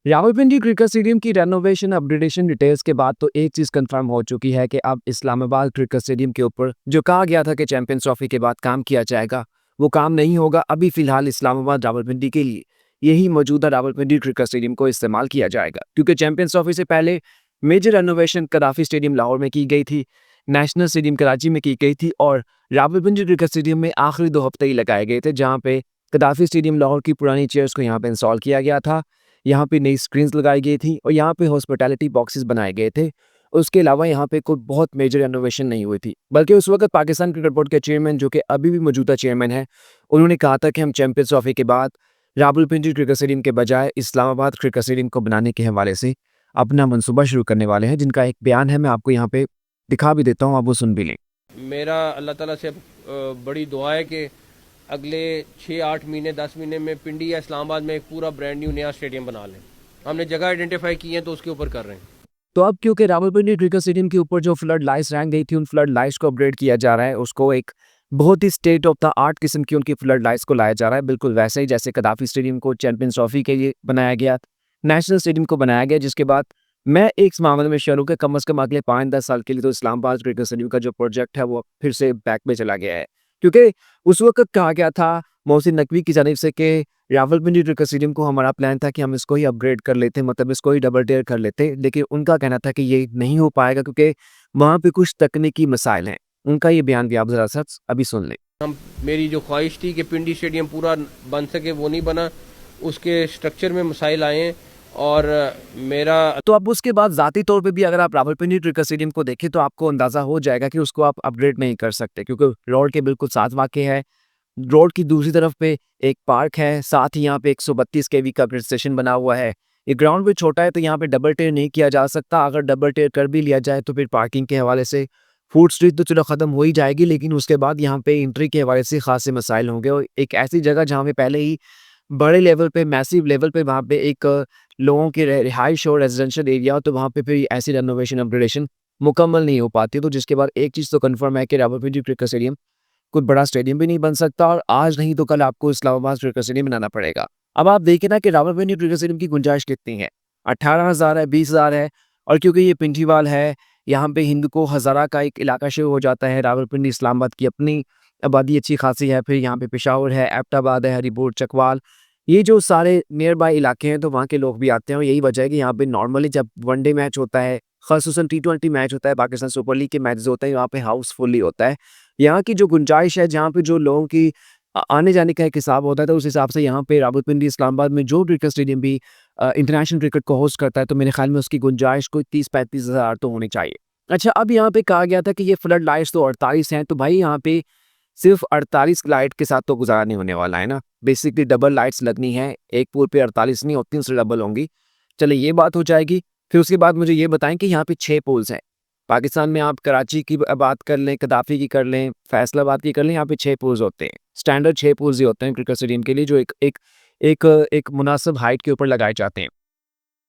Rawalpindi cricket stadium की renovation upgradation details के बाद तो एक चीज़ कंफर्म हो चुकी है कि अब इस्लामाबाद क्रिकेट स्टेडियम के ऊपर जो कहा गया था कि चैंपियंस ट्रॉफी के बाद काम किया जाएगा, वो काम नहीं होगा। अभी फिलहाल इस्लामाबाद रावलपिंडी के लिए यही मौजूदा रावलपिंडी क्रिकेट स्टेडियम को इस्तेमाल किया जाएगा, क्योंकि चैंपियंस ट्रॉफी से पहले major renovation Gaddafi stadium Lahore में की गई थी, नेशनल स्टेडियम कराची में की गई थी और रावलपिंडी क्रिकेट स्टेडियम में आखिरी 2 हफ्ते ही लगाए गए थे, जहाँ पे कदाफी स्टेडियम लाहौर की पुरानी चेयर्स को यहाँ पे इंस्टॉल किया गया था। यहाँ पे नई स्क्रीन्स लगाई गई थी और यहाँ पे हॉस्पिटैलिटी बॉक्सेस बनाए गए थे। उसके अलावा यहाँ पे कोई बहुत मेजर रेनोवेशन नहीं हुई थी, बल्कि उस वक्त पाकिस्तान क्रिकेट बोर्ड के चेयरमैन, जो कि अभी भी मौजूदा चेयरमैन हैं, उन्होंने कहा था कि हम चैंपियंस ट्रॉफी के बाद रावलपिंडी क्रिकेट स्टेडियम के बजाय इस्लामाबाद क्रिकेट स्टेडियम को बनाने के हवाले से अपना मंसूबा शुरू करने वाले हैं, जिनका एक बयान है, मैं आपको यहाँ पे दिखा भी देता हूँ, आप वो सुन भी लें। मेरा अल्लाह ताला से बड़ी दुआ है कि अगले 6-8 महीने 10 महीने में पिंडी या इस्लामाबाद में एक पूरा ब्रांड न्यू नया स्टेडियम बना लें। हमने जगह आइडेंटिफाई की है तो उसके ऊपर कर रहे हैं। तो अब क्योंकि रावलपिंडी क्रिकेट स्टेडियम के ऊपर जो फ्लड लाइट्स रह गई थी, उन फ्लड लाइट्स को अपग्रेड किया जा रहा है। उसको एक बहुत ही स्टेट ऑफ द आर्ट किस्म की उनकी फ्लड लाइट्स को लाया जा रहा है, बिल्कुल वैसे ही जैसे कदाफी स्टेडियम को चैंपियंस ट्रॉफी के लिए बनाया गया, नेशनल स्टेडियम को बनाया गया। जिसके बाद मैं एक इस मामले में श्योर हूँ कि कम अज़ कम अगले 5-10 साल के लिए तो इस्लामाबाद क्रिकेट स्टेडियम का जो प्रोजेक्ट है वो फिर से बैक में चला गया है, क्योंकि उस वक्त कहा गया था मोहसिन नकवी की जानिब से कि रावलपिंडी क्रिकेट स्टेडियम को हमारा प्लान था कि हम इसको ही अपग्रेड कर लेते, मतलब इसको ही डबल टेयर कर लेते, लेकिन उनका कहना था कि ये नहीं हो पाएगा क्योंकि वहाँ पे कुछ तकनीकी मसाइल हैं। उनका ये बयान भी आप ज़रा सा अभी सुन लें। हम मेरी जो ख्वाहिश थी कि पिंडी स्टेडियम पूरा बन सके वो नहीं बना, उसके स्ट्रक्चर में मसाइल आए हैं और मेरा तो अब उसके बाद ज़ाती तौर पे भी अगर आप रावलपिंडी क्रिकेट स्टेडियम को देखें तो आपको अंदाज़ा हो जाएगा कि उसको आप अपग्रेड नहीं कर सकते, क्योंकि रोड के बिल्कुल साथ वाक़ है। रोड की दूसरी तरफ पे एक पार्क है, साथ ही यहाँ पे 132 केवी का ब्रिज स्टेशन बना हुआ है। ये ग्राउंड भी छोटा है, तो यहाँ पे डबल टेयर नहीं किया जा सकता। अगर डबल टेयर कर भी लिया जाए तो फिर पार्किंग के हवाले से फूड स्ट्रीट तो चलो ख़त्म हो ही जाएगी, लेकिन उसके बाद यहाँ पे एंट्री के हवाले से ख़ासे मसाइल होंगे। और एक ऐसी जगह जहाँ पे पहले ही बड़े लेवल पे, मैसिव लेवल पे वहाँ पे एक लोगों की रिहाइश और रेजिडेंशियल एरिया हो, तो वहाँ पे फिर ऐसी रेनोवेशन अपग्रेडेशन मुकम्मल नहीं हो पाती। तो जिसके बाद एक चीज़ तो कन्फर्म है कि रावलपिंडी क्रिकेट स्टेडियम कोई बड़ा स्टेडियम भी नहीं बन सकता और आज नहीं तो कल आपको इस्लामाबाद क्रिकेट स्टेडियम बनाना पड़ेगा। अब आप देखिए ना कि रावलपिंडी क्रिकेट स्टेडियम की गुंजाइश कितनी है, 18,000 है, 20,000 है। और क्योंकि ये पिंडीवाल है, यहाँ पे हिंद को हज़ारा का एक इलाका शुरू हो जाता है। रावलपिंडी इस्लामाबाद की अपनी आबादी अच्छी खासी है, फिर यहाँ पे पेशावर है, एबटाबाद है, हरीपुर, चकवाल, ये जो सारे नियर बाय इलाके हैं, तो वहाँ के लोग भी आते हैं। और यही वजह है कि यहाँ पे नॉर्मली जब वनडे मैच होता है, ख़ासतौन T20 मैच होता है, पाकिस्तान सुपर लीग के मैचेस होते हैं, यहाँ पे हाउसफुल ही होता है। यहाँ की जो गुंजाइश है, जहाँ पे जो लोगों की आने-जाने का एक हिसाब होता है, तो उस हिसाब से यहाँ पे रावलपिंडी इस्लामाबाद में जो क्रिकेट स्टेडियम भी इंटरनेशनल क्रिकेट को होस्ट करता है, तो मेरे ख्याल में उसकी गुंजाइश कोई 30-35 हज़ार तो होनी चाहिए। अच्छा, अब यहाँ पे कहा गया था कि ये फ्लड लाइट्स तो 48 हैं, तो भाई यहाँ पे सिर्फ 48 लाइट के साथ तो गुजारा नहीं होने वाला है ना। बेसिकली डबल लाइट्स लगनी है, एक पूल पे 48 नहीं होती, 3 से डबल होंगी। चलिए ये बात हो जाएगी। फिर उसके बाद मुझे ये बताएं कि यहाँ पे 6 पोल्स हैं। पाकिस्तान में आप कराची की बात कर लें, कदाफी की कर लें, फैसलाबाद की कर लें, यहाँ पे 6 पूल्स होते हैं। स्टैंडर्ड 6 पूल्स ही होते हैं क्रिकेट स्टेडियम के लिए, जो एक एक एक एक मुनासिब हाइट के ऊपर लगाए जाते हैं।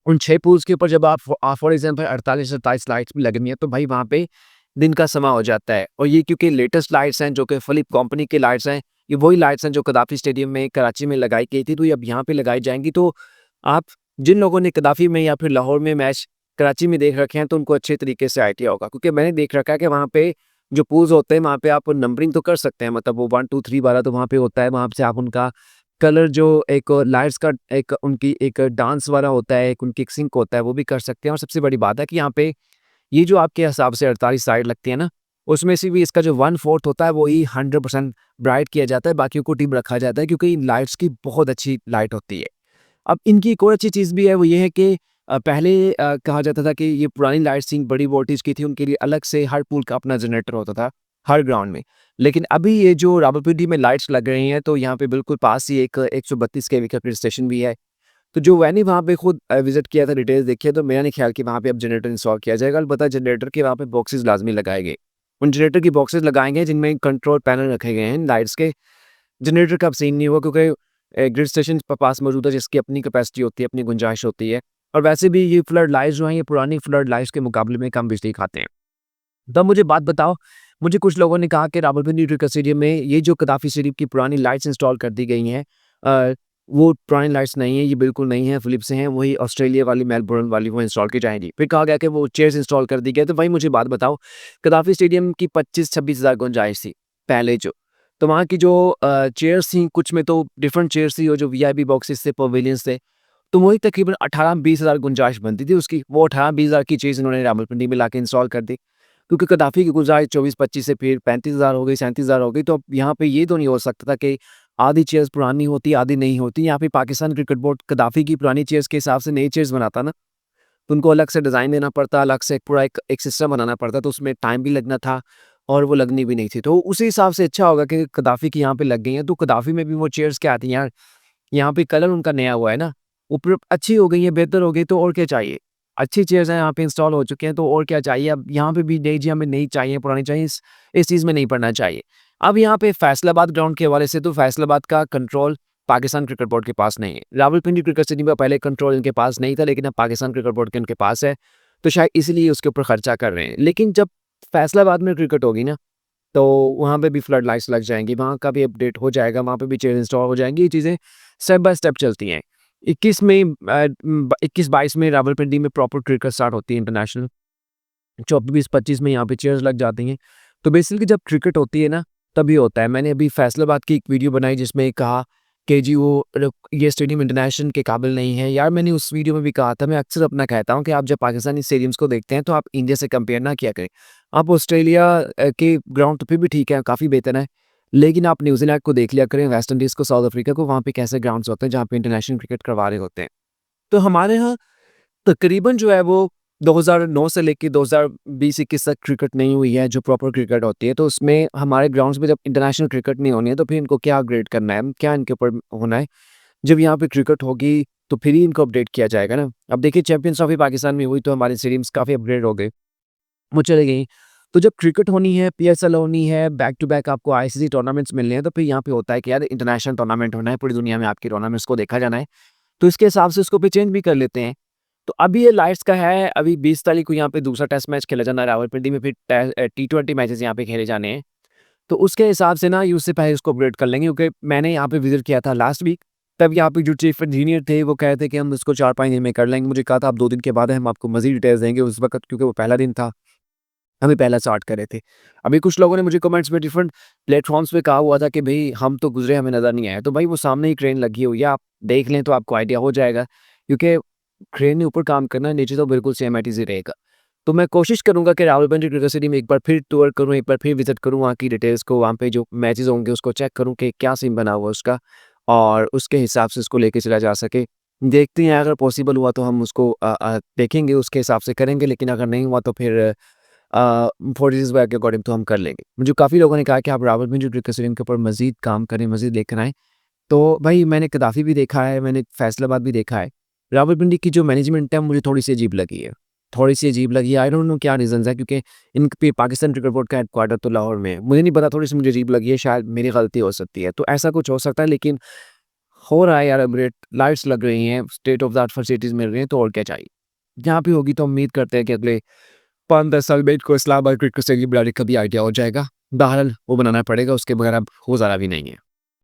उन 6 पूल्स के ऊपर जब आप फॉर एग्जाम्पल 48-27 लाइट्स भी लगनी है, तो भाई वहाँ पे दिन का समा हो जाता है। और ये क्योंकि लेटेस्ट लाइट्स हैं, जो कि फिलिप कंपनी की लाइट्स हैं, ये वही लाइट्स हैं जो कदाफी स्टेडियम में कराची में लगाई गई थी, तो ये अब यहाँ पे लगाई जाएंगी। तो आप जिन लोगों ने कदाफी में या फिर लाहौर में मैच कराची में देख रखे हैं, तो उनको अच्छे तरीके से आइडिया होगा, क्योंकि मैंने देख रखा है कि वहाँ पे जो पूल्स होते हैं, वहाँ पे आप नंबरिंग तो कर सकते हैं, मतलब वो 1 2 3 वाला तो वहाँ पे होता है। वहाँ से आप उनका कलर, जो एक लाइट्स का एक उनकी एक डांस वाला होता है, एक उनकी एक सिंक होता है, वो भी कर सकते हैं। और सबसे बड़ी बात है कि यहाँ पे ये जो आपके हिसाब से 48 साइड लगती है ना, उसमें से भी इसका जो 1/4 होता है वो ही 100% ब्राइट किया जाता है, बाकियों को डिम रखा जाता है, क्योंकि इन लाइट्स की बहुत अच्छी लाइट होती है। अब इनकी एक और अच्छी चीज़ भी है, वो ये है कि पहले कहा जाता था कि ये पुरानी लाइट्स थी, बड़ी वोल्टेज की थी, उनके लिए अलग से हर पूल का अपना जनरेटर होता था, हर ग्राउंड में। लेकिन अभी ये जो रावलपिंडी में लाइट्स लग रही हैं, तो यहाँ पे बिल्कुल पास ही एक 132 केवी का फिर स्टेशन भी है। तो जो मैंने वहाँ पे खुद विज़िट किया था, डिटेल्स देखी है, तो मेरा नहीं ख्याल कि वहाँ पे अब जनरेटर इंस्टॉल किया जाएगा। अलबत्ता जनरेटर के वहाँ पे बॉक्सेस लाज़मी लगाए गए। उन जनरेटर की बॉक्सेस लगाए गए जिनमें कंट्रोल पैनल रखे गए हैं लाइट्स के। जनरेटर का अब सीन नहीं हुआ, क्योंकि ग्रिड स्टेशन पास मौजूद है, जिसकी अपनी कैपेसिटी होती है, अपनी गुंजाइश होती है। और वैसे भी ये फ्लड लाइट्स जो हैं, ये पुरानी फ्लड लाइट्स के मुकाबले में कम बिजली खाते हैं। तब मुझे बात बताओ, मुझे कुछ लोगों ने कहा कि रावलपिंडी क्रिकेट स्टेडियम में ये जो कदाफी स्टेडियम की पुरानी लाइट्स इंस्टॉल कर दी गई हैं, वो पुरानी लाइट्स नहीं है, ये बिल्कुल नहीं है, फ़िलिप्स से हैं, वही ऑस्ट्रेलिया वाली, मेलबोर्न वाली वो इंस्टॉल की जाएँगी। फिर कहा गया कि वो चेयर्स इंस्टॉल कर दी गई, तो भाई मुझे बात बताओ, गद्दाफ़ी स्टेडियम की 25-26 हज़ार गुंजाइश थी, पहले जो। तो वहाँ की जो चेयर्स थी, कुछ में तो डिफरेंट चेयर्स थी और जो वीआईपी बॉक्सेस थे, पवेलियंस थे, तो वही तकरीबन 18-20 हज़ार गुंजाइश बनती थी उसकी। वो 18-20 हज़ार की चीज़ इन्होंने रावलपिंडी में लाके इंस्टॉल कर दी। क्योंकि गद्दाफ़ी की गुंजाइश 24-25 से फिर 35 हज़ार हो गई, 37 हज़ार हो गई, तो अब यहाँ पे ये तो नहीं हो सकता था कि आधी चेयर्स पुरानी होती, आधी नहीं होती। यहाँ पे पाकिस्तान क्रिकेट बोर्ड गद्दाफ़ी की पुरानी चेयर्स के हिसाब से नई चेयर्स बनाता ना, तो उनको अलग से डिज़ाइन देना पड़ता, अलग से पूरा एक सिस्टम बनाना पड़ता, तो उसमें टाइम भी लगना था और वो लगनी भी नहीं थी। तो उसी हिसाब से अच्छा होगा कि गद्दाफ़ी की यहाँ पे लग गई हैं, तो गद्दाफ़ी में भी वो चेयर्स क्या आती हैं यार, यहाँ पे कलर उनका नया हुआ है ना, ऊपर अच्छी हो गई है, बेहतर हो गई, तो और क्या चाहिए? अच्छी चेयर्स हैं यहाँ पे इंस्टॉल हो चुके हैं, तो और क्या चाहिए? अब यहाँ पे भी नहीं जी हमें नई चाहिए, पुरानी चाहिए, इस चीज़ में नहीं पड़ना चाहिए। अब यहाँ पे फैसलाबाद ग्राउंड के हवाले से तो फैसलाबाद का कंट्रोल पाकिस्तान क्रिकेट बोर्ड के पास नहीं है। रावलपिंडी क्रिकेट स्टेडियम का पहले कंट्रोल इनके पास नहीं था, लेकिन अब पाकिस्तान क्रिकेट बोर्ड के इनके पास है, तो शायद इसलिए उसके ऊपर खर्चा कर रहे हैं। लेकिन जब फैसलाबाद में क्रिकेट होगी ना, तो वहाँ पे भी फ्लड लाइट्स लग जाएँगी, वहाँ का भी अपडेट हो जाएगा, वहाँ पे भी चेयर इंस्टॉल हो जाएँगी, ये चीज़ें स्टेप बाय स्टेप चलती हैं। 21-22 में रावलपिंडी में प्रॉपर क्रिकेट स्टार्ट होती है इंटरनेशनल, 24-25 में यहाँ पे चेयर्स लग जाती हैं। तो बेसिकली जब क्रिकेट होती है ना, तभी होता है। मैंने अभी फैसलाबाद की एक वीडियो बनाई जिसमें कहा कि जी वो ये स्टेडियम इंटरनेशनल के काबिल नहीं है। यार मैंने उस वीडियो में भी कहा था, मैं अक्सर अपना कहता हूँ कि आप जब पाकिस्तानी स्टेडियम्स को देखते हैं तो आप इंडिया से कंपेयर ना किया करें। आप ऑस्ट्रेलिया के ग्राउंड तो फिर भी ठीक है, काफ़ी बेहतर है। लेकिन आप न्यूज़ीलैंड को देख लिया करें, वेस्ट इंडीज़ को, साउथ अफ्रीका को, वहाँ पे कैसे ग्राउंड्स होते हैं जहाँ पे इंटरनेशनल क्रिकेट करवा रहे होते हैं। तो हमारे यहाँ तकरीबन जो है वो 2009 से लेके 2020-21 तक क्रिकेट नहीं हुई है, जो प्रॉपर क्रिकेट होती है। तो उसमें हमारे ग्राउंड्स में जब इंटरनेशनल क्रिकेट नहीं होनी है, तो फिर इनको क्या अपग्रेड करना है? क्या इनके ऊपर होना है? जब यहाँ पे क्रिकेट होगी, तो फिर ही इनको अपडेट किया जाएगा ना। अब देखिए चैंपियंस ट्रॉफी पाकिस्तान में हुई, तो हमारे स्टेडियम्स काफ़ी अपग्रेड हो गए, वो चले गई। तो जब क्रिकेट होनी है, पीएसएल होनी है, बैक टू बैक आपको आईसीसी टूर्नामेंट्स मिलने हैं, तो फिर यहाँ पे होता है कि यार इंटरनेशनल टूर्नामेंट होना है, पूरी दुनिया में आपके टूर्नामेंट्स को देखा जाना है। तो इसके हिसाब से उसको फिर चेंज भी कर लेते हैं। तो अभी ये लाइट्स का है, अभी 20 तारीख को यहाँ पे दूसरा टेस्ट मैच खेला जाना है रावलपिंडी में, फिर टी20 मैचेस यहाँ पे खेले जाने हैं। तो उसके हिसाब से ना ये उससे पहले उसको अपग्रेड कर लेंगे, क्योंकि मैंने यहाँ पे विज़िट किया था लास्ट वीक, तब यहाँ पे जो चीफ इंजीनियर थे वो कहे थे कि हम इसको 4-5 दिन में कर लेंगे। मुझे कहा था आप 2 दिन के बाद हम आपको मज़ीद डिटेल्स देंगे उस वक़्त, क्योंकि वो पहला दिन था, हम ही पहला स्टार्ट कर रहे थे। अभी कुछ लोगों ने मुझे कमेंट्स में डिफरेंट प्लेटफ़ॉर्म्स पे कहा हुआ था कि भई हम तो गुज़रे हमें नज़र नहीं आया। तो भाई वो सामने ही क्रेन लगी हुई है, आप देख लें तो आपको आइडिया हो जाएगा, क्योंकि क्रेन ने ऊपर काम करना है, नीचे तो बिल्कुल सेम एट इज़ ही रहेगा। तो मैं कोशिश करूँगा कि रावलपिंडी क्रिकेट स्टेडियम एक बार फिर टूर करूँ, एक बार फिर विज़िट करूँ, वहाँ की डिटेल्स को, वहाँ पे जो मैचेज़ होंगे उसको चेक करूँ कि क्या सीन बना हुआ है उसका, और उसके हिसाब से उसको लेके चला जा सके। देखते हैं अगर पॉसिबल हुआ तो हम उसको देखेंगे, उसके हिसाब से करेंगे, लेकिन अगर नहीं हुआ तो फिर 40 के अकॉर्डिंग तो हम कर लेंगे। मुझे काफ़ी लोगों ने कहा कि आप रावलपिंडी क्रिकेट स्टेडियम के ऊपर मज़ीद काम करें, मज़ीद लेकर आएँ। तो भाई मैंने गद्दाफ़ी भी देखा है, मैंने फैसलाबाद भी देखा है। रावलपिंडी की जो मैनेजमेंट है मुझे थोड़ी-सी अजीब लगी है। थोड़ी-सी अजीब लगी है, आई डोंट नो क्या रीज़न्स है, क्योंकि इन पे पाकिस्तान क्रिकेट बोर्ड का हेडक्वार्टर तो लाहौर में है। मुझे नहीं पता, थोड़ी-सी मुझे अजीब लगी है, शायद मेरी गलती हो सकती है। तो ऐसा कुछ हो सकता है, लेकिन हो रहा है यार अपग्रेड, लाइट्स लग रही हैं, state of the art facilities मिल रही हैं, तो और क्या चाहिए? जहाँ भी होगी तो उम्मीद करते हैं कि अगले 5-10 साल में इनको इस्लामाबाद क्रिकेट स्टेडियम बनाने का भी आइडिया हो जाएगा। बहरहाल वो बनाना पड़ेगा, उसके बगैर अब गुज़ारा भी नहीं है।